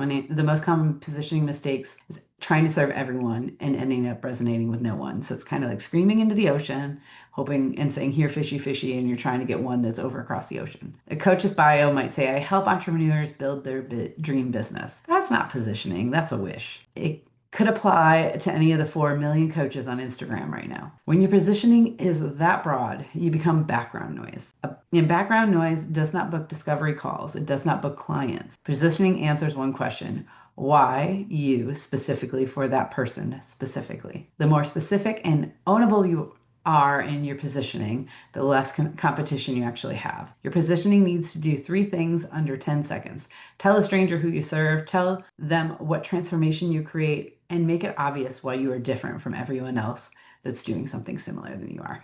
The most common positioning mistakes is trying to serve everyone and ending up resonating with no one. So it's kind of like screaming into the ocean, hoping and saying, here, fishy, fishy, and you're trying to get one that's over across the ocean. A coach's bio might say, I help entrepreneurs build their dream business. That's not positioning, that's a wish. It could apply to any of the 4 million coaches on Instagram right now. When your positioning is that broad, you become background noise. And background noise does not book discovery calls, it does not book clients. Positioning answers one question: why you specifically for that person specifically. The more specific and ownable you are in your positioning, the less competition you actually have. Your positioning needs to do 3 things under 10 seconds. Tell a stranger who you serve, tell them what transformation you create, and make it obvious why you are different from everyone else that's doing something similar than you are.